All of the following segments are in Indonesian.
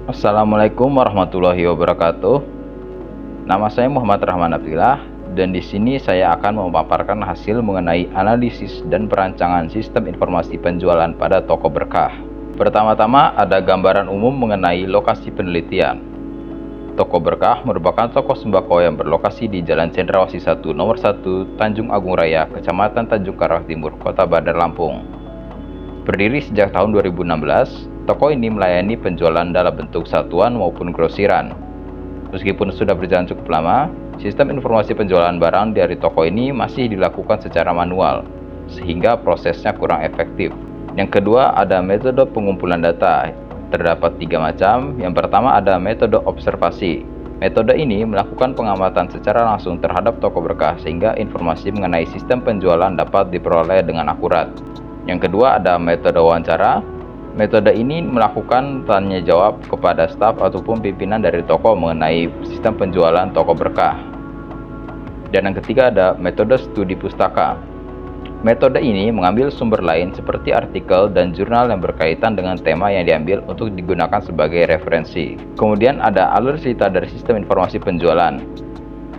Assalamualaikum warahmatullahi wabarakatuh. Nama saya Muhammad Rahman Abdillah dan di sini saya akan memaparkan hasil mengenai analisis dan perancangan sistem informasi penjualan pada toko berkah. Pertama-tama ada gambaran umum mengenai lokasi penelitian. Toko Berkah merupakan toko sembako yang berlokasi di Jalan Cendrawasih 1 Nomor 1 Tanjung Agung Raya, Kecamatan Tanjung Karang Timur, Kota Bandar Lampung. Berdiri sejak tahun 2016, toko ini melayani penjualan dalam bentuk satuan maupun grosiran. Meskipun sudah berjalan cukup lama, sistem informasi penjualan barang dari toko ini masih dilakukan secara manual, sehingga prosesnya kurang efektif. Yang kedua, ada metode pengumpulan data. Terdapat 3 macam. Yang pertama ada metode observasi. Metode ini melakukan pengamatan secara langsung terhadap toko berkah sehingga informasi mengenai sistem penjualan dapat diperoleh dengan akurat. Yang kedua ada metode wawancara. Metode ini melakukan tanya jawab kepada staf ataupun pimpinan dari toko mengenai sistem penjualan toko berkah. Dan yang ketiga ada metode studi pustaka. Metode ini mengambil sumber lain seperti artikel dan jurnal yang berkaitan dengan tema yang diambil untuk digunakan sebagai referensi. Kemudian ada alur cerita dari sistem informasi penjualan.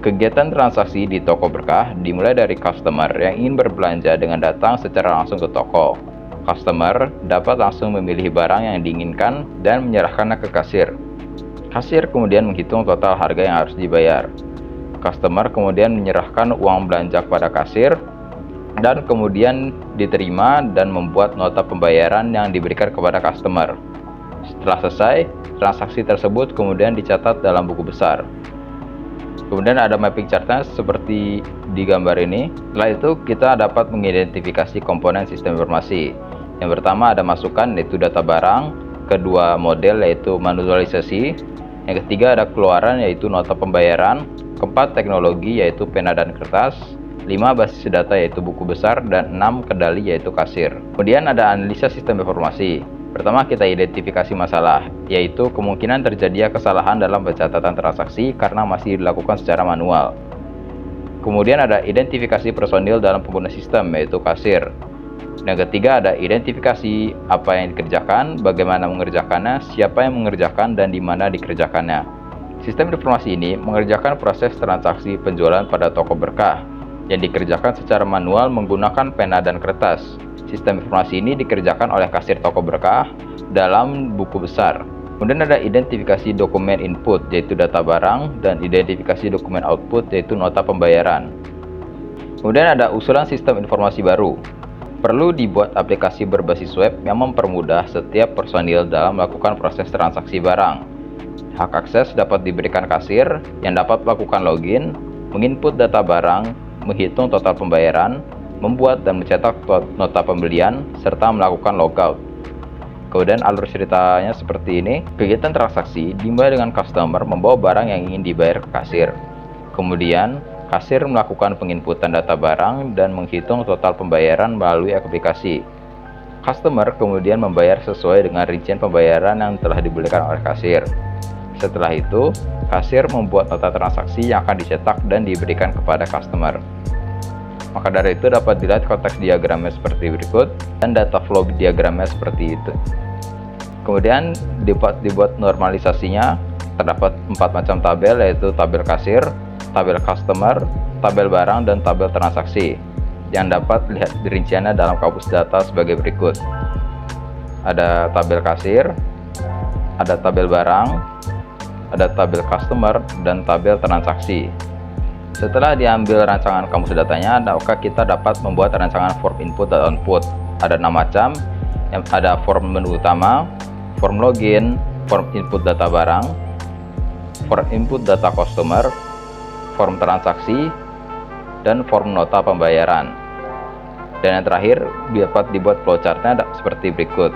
Kegiatan transaksi di toko berkah dimulai dari customer yang ingin berbelanja dengan datang secara langsung ke toko. Customer dapat langsung memilih barang yang diinginkan dan menyerahkannya ke kasir. Kasir kemudian menghitung total harga yang harus dibayar. Customer kemudian menyerahkan uang belanja kepada kasir dan kemudian diterima dan membuat nota pembayaran yang diberikan kepada customer. Setelah selesai, transaksi tersebut kemudian dicatat dalam buku besar. Kemudian ada mapping chartnya seperti di gambar ini. Setelah itu kita dapat mengidentifikasi komponen sistem informasi. Yang pertama ada masukan yaitu data barang, kedua model yaitu manualisasi, yang ketiga ada keluaran yaitu nota pembayaran, keempat teknologi yaitu pena dan kertas, 5 basis data yaitu buku besar, dan 6 kendali yaitu kasir. Kemudian ada analisa sistem informasi. Pertama kita identifikasi masalah, yaitu kemungkinan terjadinya kesalahan dalam pencatatan transaksi karena masih dilakukan secara manual. Kemudian ada identifikasi personil dalam pengguna sistem, yaitu kasir. Yang ketiga ada identifikasi apa yang dikerjakan, bagaimana mengerjakannya, siapa yang mengerjakan, dan di mana dikerjakannya. Sistem informasi ini mengerjakan proses transaksi penjualan pada toko berkah yang dikerjakan secara manual menggunakan pena dan kertas. Sistem informasi ini dikerjakan oleh kasir toko berkah dalam buku besar. Kemudian ada identifikasi dokumen input yaitu data barang dan identifikasi dokumen output yaitu nota pembayaran. Kemudian ada usulan sistem informasi baru. Perlu dibuat aplikasi berbasis web yang mempermudah setiap personil dalam melakukan proses transaksi barang. Hak akses dapat diberikan kasir yang dapat melakukan login, menginput data barang, menghitung total pembayaran, membuat dan mencetak nota pembelian, serta melakukan logout. Kemudian alur ceritanya seperti ini. Kegiatan transaksi dimulai dengan customer membawa barang yang ingin dibayar ke kasir. Kemudian, kasir melakukan penginputan data barang dan menghitung total pembayaran melalui aplikasi. Customer kemudian membayar sesuai dengan rincian pembayaran yang telah diberikan oleh kasir. Setelah itu, kasir membuat nota transaksi yang akan dicetak dan diberikan kepada customer. Maka dari itu dapat dilihat konteks diagramnya seperti berikut dan data flow diagramnya seperti itu. Kemudian dibuat normalisasinya. Terdapat 4 macam tabel yaitu tabel kasir, tabel customer, tabel barang, dan tabel transaksi yang dapat lihat rinciannya dalam kamus data sebagai berikut. Ada tabel kasir, ada tabel barang, ada tabel customer, dan tabel transaksi. Setelah diambil rancangan kamus datanya, maka kita dapat membuat rancangan form input dan output. Ada 6 macam, yang ada form menu utama, form login, form input data barang, form input data customer, form transaksi, dan form nota pembayaran. Dan yang terakhir dapat dibuat flowchartnya seperti berikut.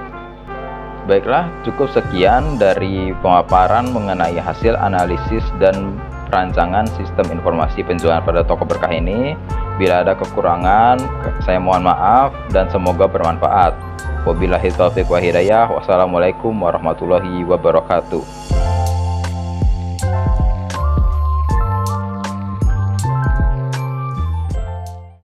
Baiklah, cukup sekian dari pemaparan mengenai hasil analisis dan rancangan sistem informasi penjualan pada toko berkah ini. Bila ada kekurangan, saya mohon maaf dan semoga bermanfaat. Wabillahi taufiq wa hidayah. Wassalamualaikum warahmatullahi wabarakatuh.